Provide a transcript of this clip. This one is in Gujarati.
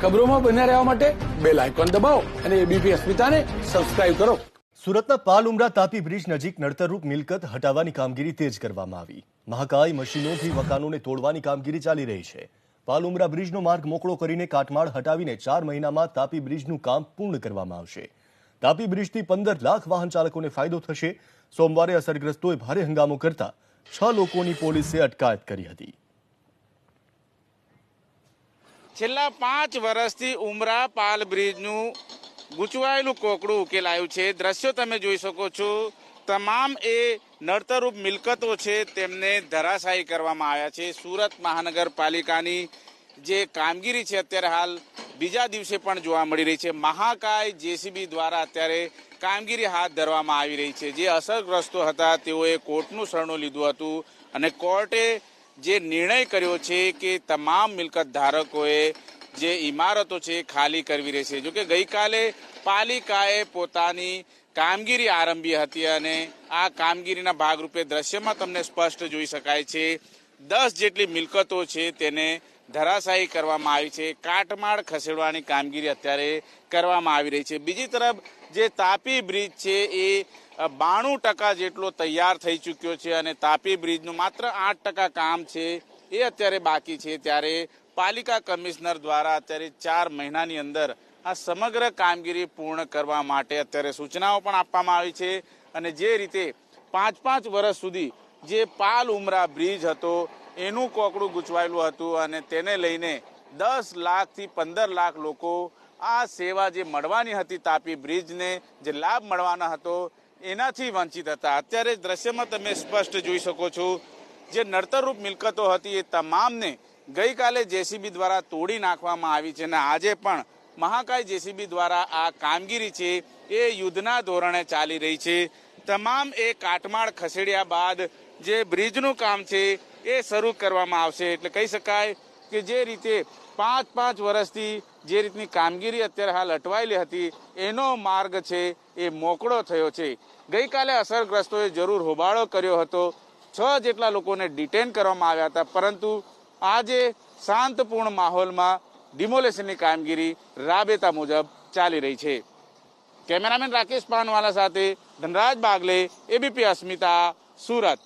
ખબરોમાં બન્યા રહેવા માટે બેલ આઇકોન દબાવો અને એબીપી અસ્મિતાને સબસ્ક્રાઇબ કરો। સુરતના પાલ ઉમરા તાપી બ્રિજ નજીક નડતરરૂપ મિલકત હટાવવાની કામગીરી તેજ કરવામાં આવી। મહાકાય મશીનોથી મકાનોને તોડવાની કામગીરી ચાલી રહી છે। પાલ ઉમરા બ્રિજનો માર્ગ મોકળો કરીને કાટમાળ હટાવીને 4 મહિનામાં તાપી બ્રિજનું કામ પૂર્ણ કરવામાં આવશે। તાપી બ્રિજથી 15 લાખ વાહન ચાલકોને ફાયદો થશે। સોમવારે અસરગ્રસ્તોએ ભારે હંગામો કરતા 6 લોકોની પોલીસે અટકાયત કરી હતી। છેલ્લા 5 વર્ષથી ઉમરા પાલ બ્રિજનું ગૂંચવાયેલું કોકડું ઉકેલાયું છે। દ્રશ્યો તમે જોઈ શકો છો। તમામ એ નડતરરૂપ મિલકતો છે તેમને ધરાશાયી કરવામાં આવ્યા છે। સુરત મહાનગરપાલિકાની જે કામગીરી છે અત્યારે હાલ બીજા દિવસે પણ જોવા મળી રહી છે। મહાકાય જેસીબી દ્વારા અત્યારે કામગીરી હાથ ધરવામાં આવી રહી છે। જે અસરગ્રસ્તો હતા તેઓએ કોર્ટનું શરણું લીધું હતું અને કોર્ટે જે નિર્ણય કર્યો છે કે તમામ મિલકત ધારકોએ જે ઇમારતો છે ખાલી કરવી રહેશે। જોકે ગઈકાલે પાલિકાએ પોતાની કામગીરી આરંભી હતી અને આ કામગીરીના ભાગરૂપે દ્રશ્યમાં તમને સ્પષ્ટ જોઈ શકાય છે 10 જેટલી મિલકતો છે તેને ધરાશાયી કરવામાં આવી છે। કાટમાળ ખસેડવાની કામગીરી અત્યારે કરવામાં આવી રહી છે। બીજી તરફ જે તાપી બ્રિજ છે એ 92% જેટલો તૈયાર થઈ ચૂક્યો છે અને તાપી બ્રિજનું માત્ર 8% કામ છે એ અત્યારે બાકી છે। ત્યારે પાલિકા કમિશનર દ્વારા અત્યારે 4 મહિનાની અંદર આ સમગ્ર કામગીરી પૂર્ણ કરવા માટે અત્યારે સૂચનાઓ પણ આપવામાં આવી છે અને જે રીતે 5 વર્ષ સુધી જે પાલ ઉમરા બ્રિજ હતો એનું કોકડું ગૂંચવાયેલું હતું અને તેને લઈને 10 લાખથી 15 લાખ લોકો આ સેવા જે મળવાની હતી તાપી બ્રિજને જે લાભ મળવાનો હતો એનાથી વંચિત હતા। અત્યારે દ્રશ્યમાં તમે સ્પષ્ટ જોઈ શકો છો જે નડતરરૂપ મિલકતો હતી એ તમામને ગઈકાલે જેસીબી દ્વારા તોડી નાખવામાં આવી છે અને આજે પણ મહાકાય જેસીબી દ્વારા આ કામગીરી છે એ યુદ્ધના ધોરણે ચાલી રહી છે। તમામ એ કાટમાળ ખસેડ્યા બાદ જે બ્રિજનું કામ છે એ શરૂ કરવામાં આવશે। એટલે કહી શકાય કે જે રીતે 5 વર્ષથી જે રીતની કામગીરી અત્યારે હાલ અટવાયેલી હતી એનો માર્ગ છે એ મોકળો થયો છે। ગઈકાલે અસરગ્રસ્તોએ જરૂર હોબાળો કર્યો હતો 6 જેટલા લોકોને ડિટેન કરવામાં આવ્યા હતા પરંતુ આજે શાંતપૂર્ણ માહોલમાં ડિમોલેશનની કામગીરી રાબેતા મુજબ ચાલી રહી છે। કેમેરામેન રાકેશ પાનવાલા સાથે ધનરાજ બાગલે, એબીપી અસ્મિતા, સુરત।